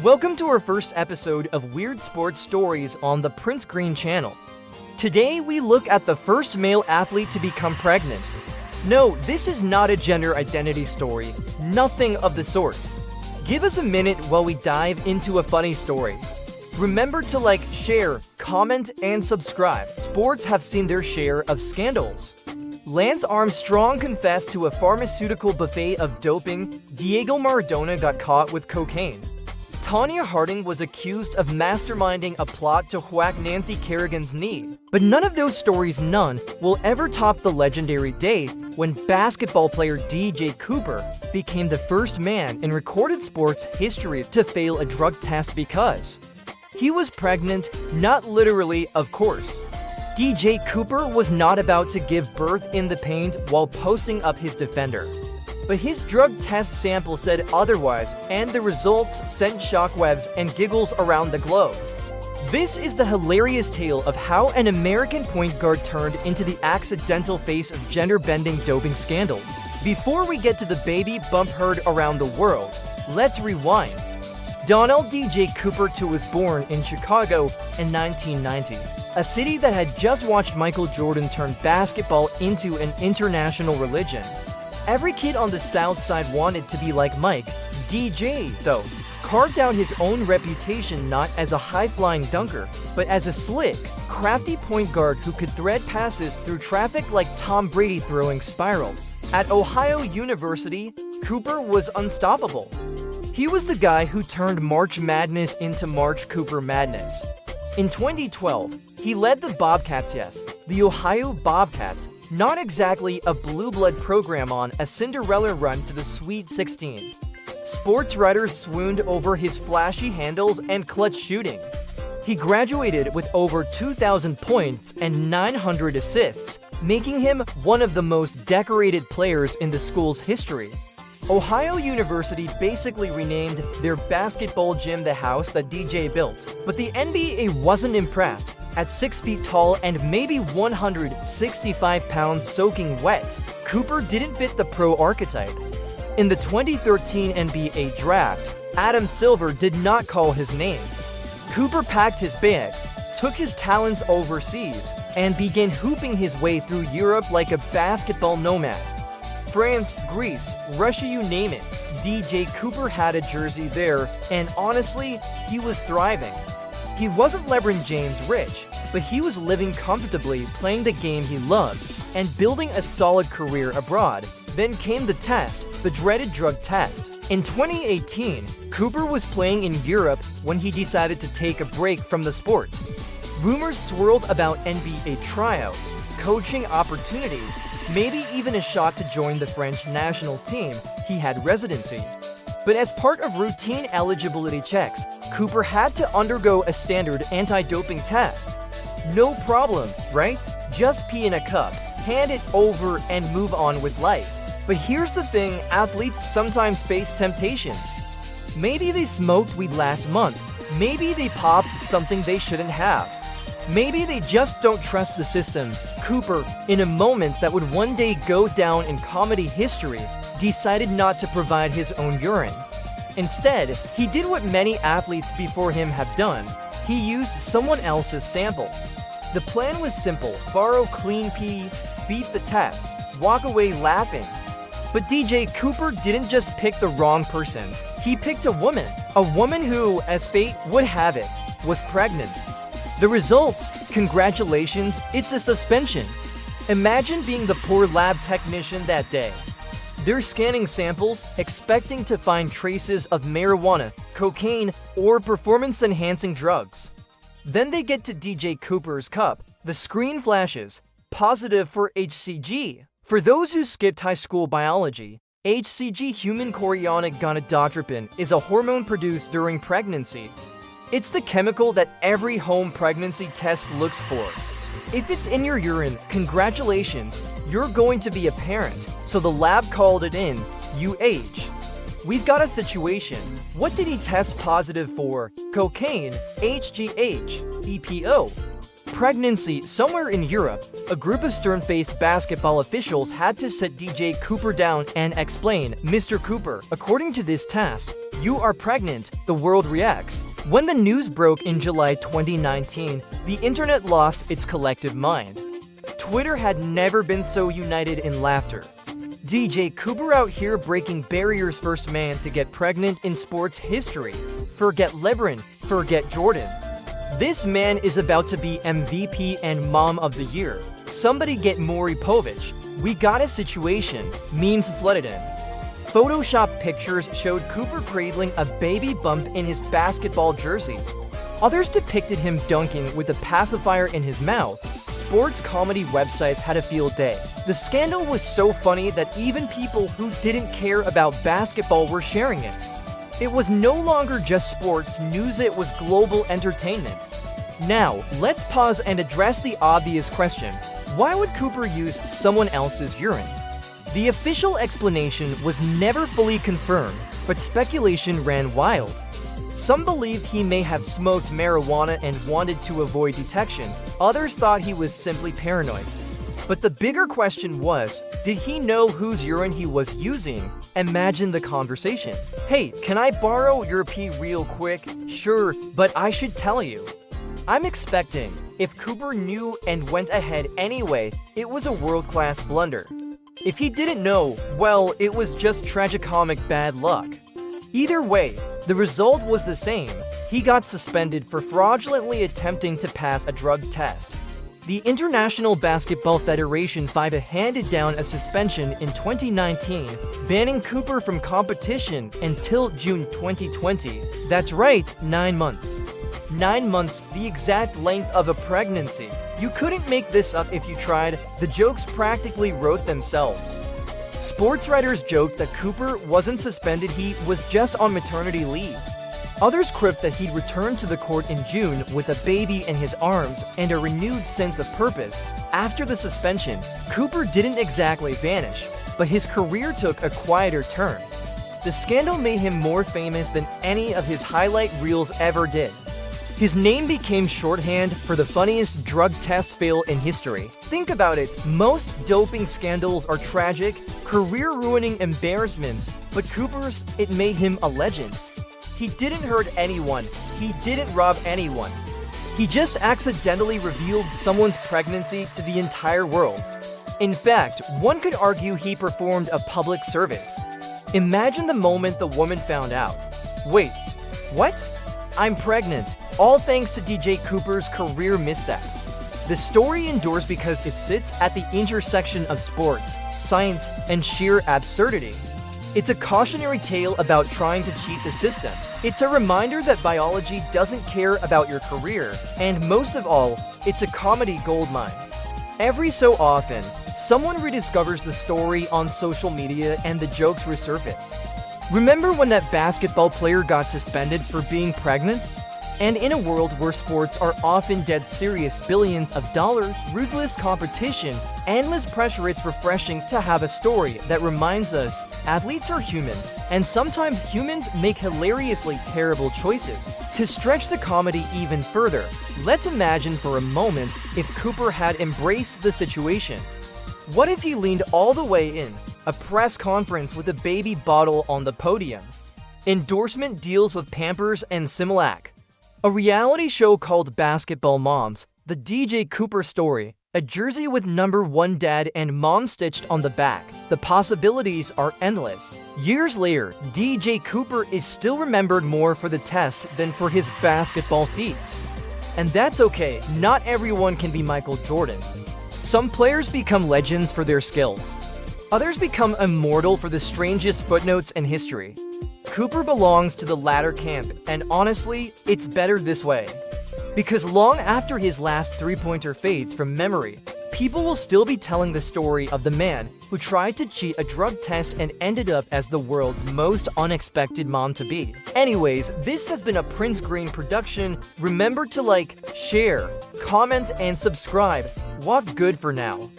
Welcome to our first episode of Weird Sports Stories on the Prince Green channel. Today we look at the first male athlete to become pregnant. No, this is not a gender identity story. Nothing of the sort. Give us a minute while we dive into a funny story. Remember to like, share, comment, and subscribe. Sports have seen their share of scandals. Lance Armstrong confessed to a pharmaceutical buffet of doping. Diego Maradona got caught with cocaine. Tonya Harding was accused of masterminding a plot to whack Nancy Kerrigan's knee. But none of those stories, will ever top the legendary day when basketball player DJ Cooper became the first man in recorded sports history to fail a drug test because he was pregnant, not literally, of course. DJ Cooper was not about to give birth in the paint while posting up his defender. But his drug test sample said otherwise, and the results sent shockwaves and giggles around the globe. This is the hilarious tale of how an American point guard turned into the accidental face of gender-bending doping scandals. Before we get to the baby bump heard around the world, let's rewind. Donald DJ Cooper II was born in Chicago in 1990, a city that had just watched Michael Jordan turn basketball into an international religion. Every kid on the South Side wanted to be like Mike. DJ, though, carved out his own reputation not as a high-flying dunker, but as a slick, crafty point guard who could thread passes through traffic like Tom Brady throwing spirals. At Ohio University, Cooper was unstoppable. He was the guy who turned March Madness into March Cooper Madness. In 2012, he led the Bobcats, the Ohio Bobcats, not exactly a blue blood program, on a Cinderella run to the Sweet 16. Sports writers swooned over his flashy handles and clutch shooting. He graduated with over 2,000 points and 900 assists, making him one of the most decorated players in the school's history. Ohio University basically renamed their basketball gym the house that DJ built, but the NBA wasn't impressed. At 6 feet tall and maybe 165 pounds soaking wet, Cooper didn't fit the pro archetype. In the 2013 NBA draft, Adam Silver did not call his name. Cooper packed his bags, took his talents overseas, and began hooping his way through Europe like a basketball nomad. France, Greece, Russia, you name it, DJ Cooper had a jersey there, and honestly, he was thriving. He wasn't LeBron James rich, but he was living comfortably, playing the game he loved, and building a solid career abroad. Then came the test, the dreaded drug test. In 2018, Cooper was playing in Europe when he decided to take a break from the sport. Rumors swirled about NBA tryouts, coaching opportunities, maybe even a shot to join the French national team. He had residency. But as part of routine eligibility checks, Cooper had to undergo a standard anti-doping test. No problem, right? Just pee in a cup, hand it over, and move on with life. But here's the thing, athletes sometimes face temptations. Maybe they smoked weed last month. Maybe they popped something they shouldn't have. Maybe they just don't trust the system. Cooper, in a moment that would one day go down in comedy history, decided not to provide his own urine. Instead, he did what many athletes before him have done. He used someone else's sample. The plan was simple: borrow clean pee, beat the test, walk away laughing. But DJ Cooper didn't just pick the wrong person. He picked a woman who, as fate would have it, was pregnant. The results? Congratulations, it's a suspension. Imagine being the poor lab technician that day. They're scanning samples, expecting to find traces of marijuana, cocaine, or performance-enhancing drugs. Then they get to DJ Cooper's cup. The screen flashes, positive for HCG. For those who skipped high school biology, HCG, human chorionic gonadotropin, is a hormone produced during pregnancy. It's the chemical that every home pregnancy test looks for. If it's in your urine, congratulations, you're going to be a parent, so the lab called it in, UH. We've got a situation. What did he test positive for? Cocaine, HGH, EPO. pregnancy somewhere in Europe, a group of stern-faced basketball officials had to sit DJ Cooper down and explain, "Mr. Cooper, according to this test, you are pregnant." The world reacts. When the news broke in July 2019, the internet lost its collective mind. Twitter had never been so united in laughter. DJ Cooper out here breaking barriers, first man to get pregnant in sports history. Forget LeBron, forget Jordan. This man is about to be MVP and Mom of the Year. Somebody get Maury Povich. We got a situation. Memes flooded in. Photoshop pictures showed Cooper cradling a baby bump in his basketball jersey. Others depicted him dunking with a pacifier in his mouth. Sports comedy websites had a field day. The scandal was so funny that even people who didn't care about basketball were sharing it. It was no longer just sports news, it was global entertainment. Now, let's pause and address the obvious question. Why would Cooper use someone else's urine? The official explanation was never fully confirmed, but speculation ran wild. Some believed he may have smoked marijuana and wanted to avoid detection. Others thought he was simply paranoid. But the bigger question was, did he know whose urine he was using? Imagine the conversation. "Hey, can I borrow your pee real quick?" "Sure, but I should tell you." I'm expecting, if Cooper knew and went ahead anyway, it was a world-class blunder. If he didn't know, well, it was just tragicomic bad luck. Either way, the result was the same. He got suspended for fraudulently attempting to pass a drug test. The International Basketball Federation FIBA handed down a suspension in 2019, banning Cooper from competition until June 2020. That's right, 9 months. 9 months, the exact length of a pregnancy. You couldn't make this up if you tried. The jokes practically wrote themselves. Sports writers joked that Cooper wasn't suspended, he was just on maternity leave. Others quipped that he'd returned to the court in June with a baby in his arms and a renewed sense of purpose. After the suspension, Cooper didn't exactly vanish, but his career took a quieter turn. The scandal made him more famous than any of his highlight reels ever did. His name became shorthand for the funniest drug test fail in history. Think about it, most doping scandals are tragic, career-ruining embarrassments, but Cooper's, it made him a legend. He didn't hurt anyone, he didn't rob anyone. He just accidentally revealed someone's pregnancy to the entire world. In fact, one could argue he performed a public service. Imagine the moment the woman found out. "Wait, what? I'm pregnant," all thanks to DJ Cooper's career misstep. The story endures because it sits at the intersection of sports, science, and sheer absurdity. It's a cautionary tale about trying to cheat the system. It's a reminder that biology doesn't care about your career, and most of all, it's a comedy goldmine. Every so often, someone rediscovers the story on social media and the jokes resurface. Remember when that basketball player got suspended for being pregnant? And in a world where sports are often dead serious, billions of dollars, ruthless competition, endless pressure, it's refreshing to have a story that reminds us athletes are human, and sometimes humans make hilariously terrible choices. To stretch the comedy even further, let's imagine for a moment if Cooper had embraced the situation. What if he leaned all the way in, a press conference with a baby bottle on the podium? Endorsement deals with Pampers and Similac. A reality show called Basketball Moms, the DJ Cooper story, a jersey with #1 dad and mom stitched on the back. The possibilities are endless. Years later, DJ Cooper is still remembered more for the test than for his basketball feats. And that's okay, not everyone can be Michael Jordan. Some players become legends for their skills. Others become immortal for the strangest footnotes in history. Cooper belongs to the latter camp, and honestly, it's better this way. Because long after his last three-pointer fades from memory, people will still be telling the story of the man who tried to cheat a drug test and ended up as the world's most unexpected mom-to-be. Anyways, this has been a Prince Green production. Remember to like, share, comment, and subscribe. Walk good for now.